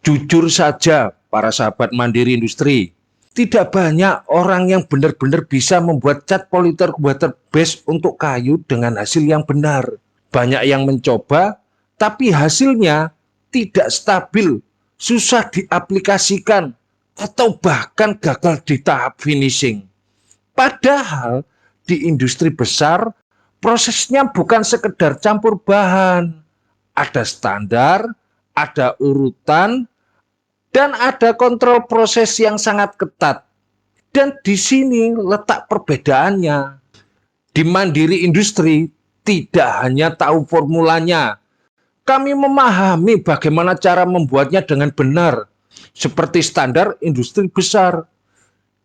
Jujur saja, para sahabat mandiri industri, tidak banyak orang yang benar-benar bisa membuat cat politer water base untuk kayu dengan hasil yang benar. Banyak yang mencoba, tapi hasilnya tidak stabil, susah diaplikasikan, atau bahkan gagal di tahap finishing. Padahal di industri besar, prosesnya bukan sekedar campur bahan. Ada standar, ada urutan, dan ada kontrol proses yang sangat ketat. Dan di sini letak perbedaannya. Di mandiri industri, tidak hanya tahu formulanya, kami memahami bagaimana cara membuatnya dengan benar, seperti standar industri besar.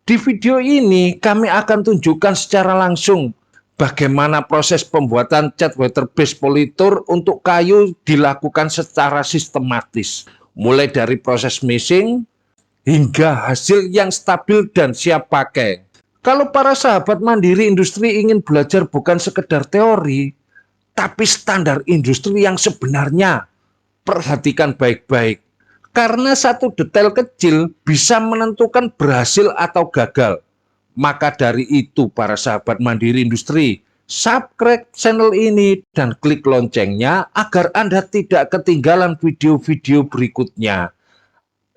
Di video ini, kami akan tunjukkan secara langsung bagaimana proses pembuatan cat water base politur untuk kayu dilakukan secara sistematis, mulai dari proses meshing hingga hasil yang stabil dan siap pakai. Kalau para sahabat mandiri industri ingin belajar bukan sekedar teori, tapi standar industri yang sebenarnya, perhatikan baik-baik. Karena satu detail kecil bisa menentukan berhasil atau gagal. Maka dari itu para sahabat mandiri industri, subscribe channel ini dan klik loncengnya agar Anda tidak ketinggalan video-video berikutnya.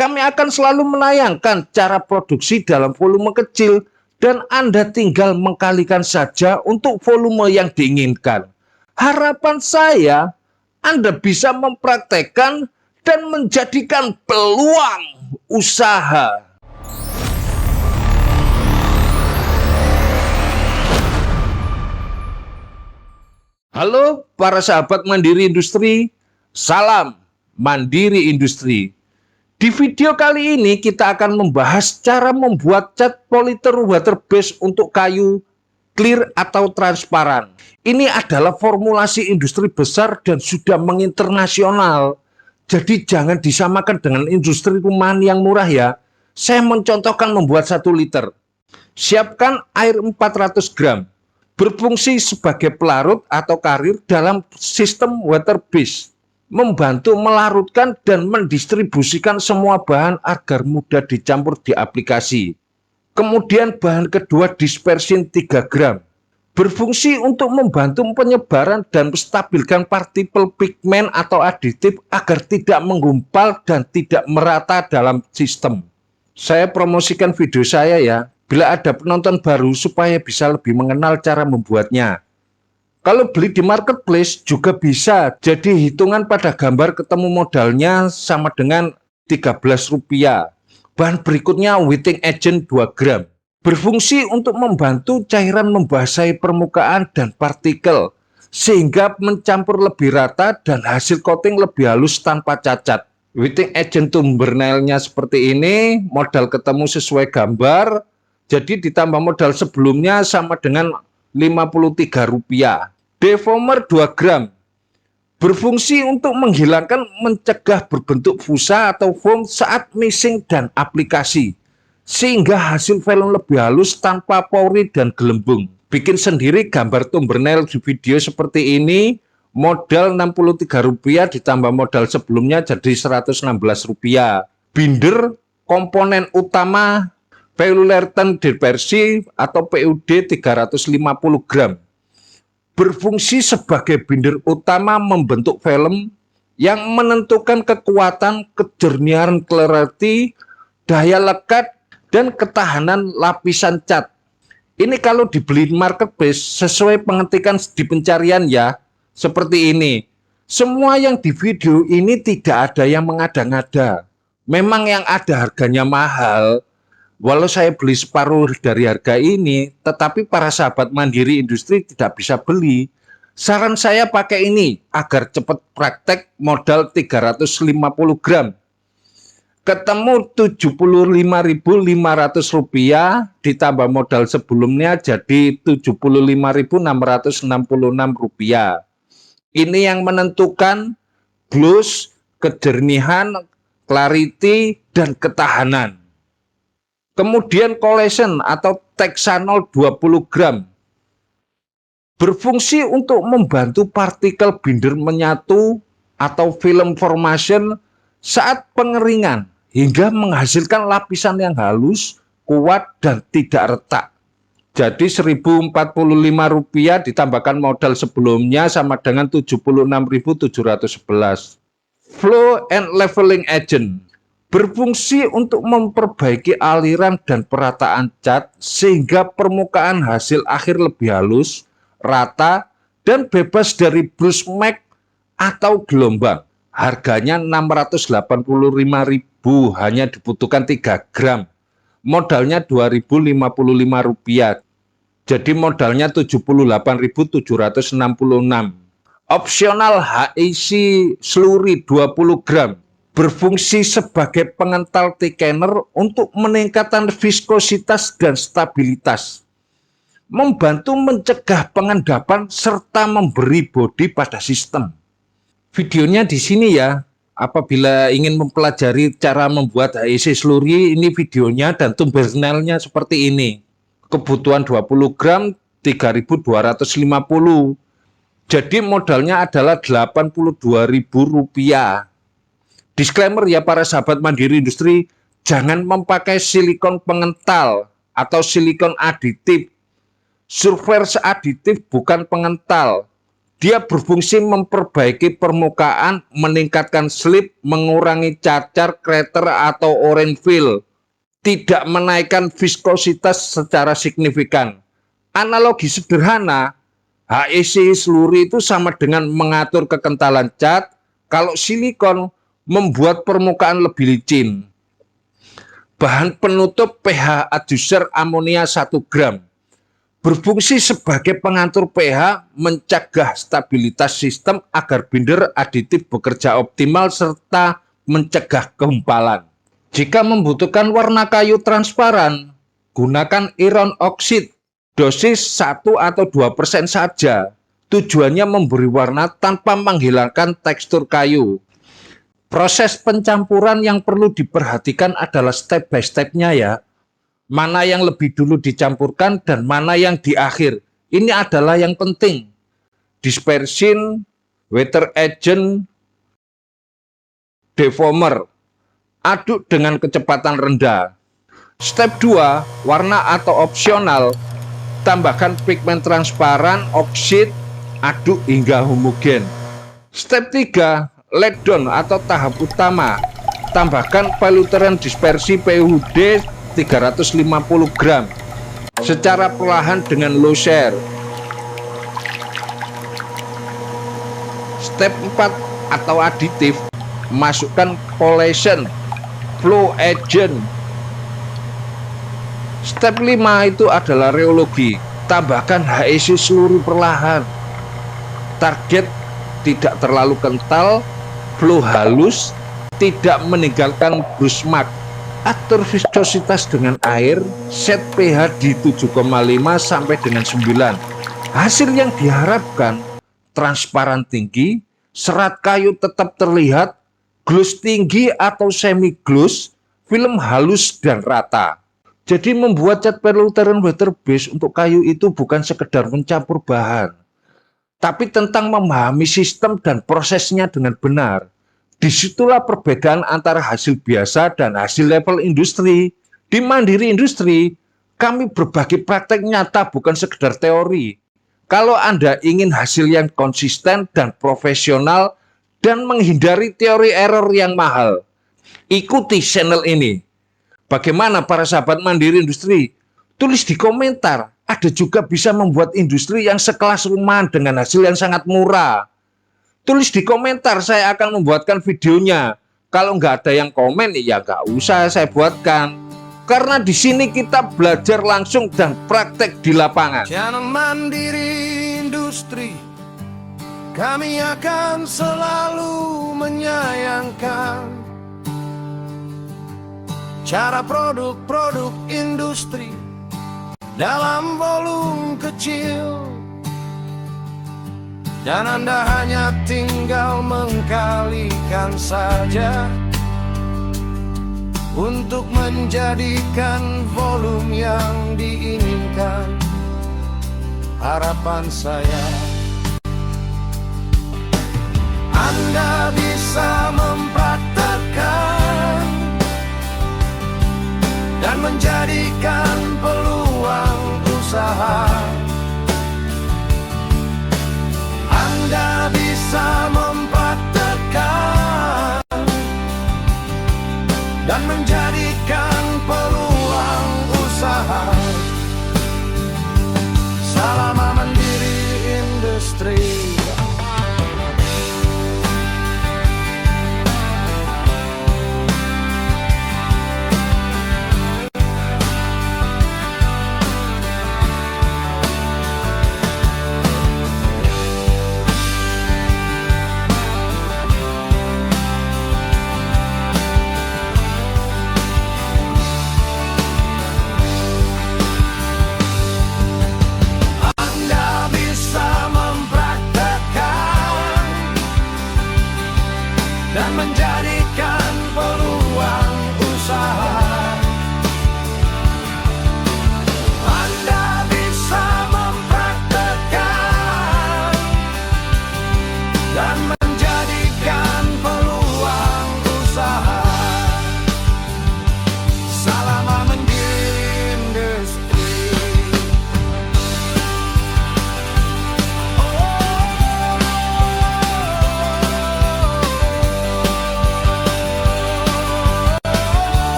Kami akan selalu menayangkan cara produksi dalam volume kecil dan Anda tinggal mengkalikan saja untuk volume yang diinginkan. Harapan saya, Anda bisa mempraktekkan dan menjadikan peluang usaha. Halo para sahabat mandiri industri, salam mandiri industri. Di video kali ini kita akan membahas cara membuat cat politer water base untuk kayu clear atau transparan. Ini adalah formulasi industri besar dan sudah menginternasional. Jadi jangan disamakan dengan industri rumahan yang murah ya. Saya mencontohkan membuat 1 liter. Siapkan air 400 gram. Berfungsi sebagai pelarut atau karir dalam sistem water base. Membantu melarutkan dan mendistribusikan semua bahan agar mudah dicampur di aplikasi. Kemudian bahan kedua dispersin 3 gram. Berfungsi untuk membantu penyebaran dan menstabilkan partikel pigmen atau aditif agar tidak menggumpal dan tidak merata dalam sistem. Saya promosikan video saya ya, bila ada penonton baru supaya bisa lebih mengenal cara membuatnya. Kalau beli di marketplace juga bisa, jadi hitungan pada gambar ketemu modalnya sama dengan Rp13. Bahan berikutnya whiting agent 2 gram. Berfungsi untuk membantu cairan membasahi permukaan dan partikel, sehingga mencampur lebih rata dan hasil coating lebih halus tanpa cacat. Whiting agent thumbnailnya seperti ini, modal ketemu sesuai gambar, jadi ditambah modal sebelumnya sama dengan Rp53. Defoamer 2 gram. Berfungsi untuk menghilangkan mencegah berbentuk fusa atau foam saat meshing dan aplikasi, sehingga hasil film lebih halus tanpa pori dan gelembung. Bikin sendiri gambar thumbnail di video seperti ini, modal Rp63 ditambah modal sebelumnya jadi Rp116. Binder komponen utama polyurethane dispersi atau PUD 350 gram. Berfungsi sebagai binder utama membentuk film yang menentukan kekuatan, kejernihan clarity, daya lekat, dan ketahanan lapisan cat. Ini kalau dibeli marketplace sesuai pengetikan di pencarian ya, seperti ini. Semua yang di video ini tidak ada yang mengada-ngada. Memang yang ada harganya mahal. Walau saya beli separuh dari harga ini, tetapi para sahabat mandiri industri tidak bisa beli. Saran saya pakai ini agar cepat praktek, modal Rp350 gram. Ketemu Rp75.500 ditambah modal sebelumnya jadi Rp75.666. Ini yang menentukan gloss, kejernihan, clarity, dan ketahanan. Kemudian collection atau Texanol 20 gram. Berfungsi untuk membantu partikel binder menyatu atau film formation saat pengeringan hingga menghasilkan lapisan yang halus, kuat, dan tidak retak. Jadi Rp1.045 ditambahkan modal sebelumnya sama dengan Rp76.711. Flow and Leveling Agent berfungsi untuk memperbaiki aliran dan perataan cat sehingga permukaan hasil akhir lebih halus, rata, dan bebas dari brush mark atau gelombang. Harganya Rp685.000, hanya dibutuhkan 3 gram. Modalnya Rp2.055. Jadi modalnya Rp78.766. Opsional HEC Slurry 20 gram. Berfungsi sebagai pengental thickener untuk meningkatkan viskositas dan stabilitas. Membantu mencegah pengendapan serta memberi bodi pada sistem. Videonya di sini ya. Apabila ingin mempelajari cara membuat HEC Slurry, ini videonya dan thumbnailnya seperti ini. Kebutuhan 20 gram Rp3.250. Jadi modalnya adalah Rp82.000. Disclaimer ya para sahabat Mandiri Industri, jangan memakai silikon pengental atau silikon aditif. Surface aditif bukan pengental. Dia berfungsi memperbaiki permukaan, meningkatkan slip, mengurangi cacar, crater atau orange fill. Tidak menaikkan viskositas secara signifikan. Analogi sederhana, HEC Slurry itu sama dengan mengatur kekentalan cat, kalau silikon membuat permukaan lebih licin. Bahan penutup pH adducer amonia 1 gram. Berfungsi sebagai pengatur pH, mencegah stabilitas sistem agar binder aditif bekerja optimal serta mencegah kegumpalan. Jika membutuhkan warna kayu transparan, gunakan iron oksid, dosis 1 atau 2% saja. Tujuannya memberi warna tanpa menghilangkan tekstur kayu. Proses pencampuran yang perlu diperhatikan adalah step by step-nya ya. Mana yang lebih dulu dicampurkan dan mana yang di akhir. Ini adalah yang penting. Dispersin, weather agent, defoamer. Aduk dengan kecepatan rendah. Step 2, warna atau opsional. Tambahkan pigmen transparan, oksid, aduk hingga homogen. Step 3, let down atau tahap utama. Tambahkan poluteran dispersi PUD 350 gram. Secara perlahan dengan low share. Step 4 atau aditif. Masukkan pollution, flow agent. Step 5 itu adalah rheology. Tambahkan HEC Slurry perlahan. Target tidak terlalu kental, flow halus, tidak meninggalkan brush mark. Atur viskositas dengan air, set pH di 7,5 sampai dengan 9. Hasil yang diharapkan, transparan tinggi, serat kayu tetap terlihat, gloss tinggi atau semi gloss, film halus dan rata. Jadi membuat cat pelutern weather base untuk kayu itu bukan sekedar mencampur bahan, tapi tentang memahami sistem dan prosesnya dengan benar. Disitulah perbedaan antara hasil biasa dan hasil level industri. Di Mandiri Industri, kami berbagi praktek nyata bukan sekedar teori. Kalau Anda ingin hasil yang konsisten dan profesional dan menghindari teori error yang mahal, ikuti channel ini. Bagaimana para sahabat Mandiri Industri? Tulis di komentar. Ada juga bisa membuat industri yang sekelas rumahan dengan hasil yang sangat murah. Tulis di komentar, saya akan membuatkan videonya. Kalau nggak ada yang komen, ya nggak usah saya buatkan. Karena di sini kita belajar langsung dan praktek di lapangan. Channel Mandiri Industri, kami akan selalu menyayangkan cara produk-produk industri dalam volume kecil. Dan Anda hanya tinggal mengkalikan saja untuk menjadikan volume yang diinginkan. Harapan saya, Anda bisa mempraktekkan mempraktekkan dan menjadikan peluang usaha. Anda bisa mempraktekkan dan menjadikan peluang usaha.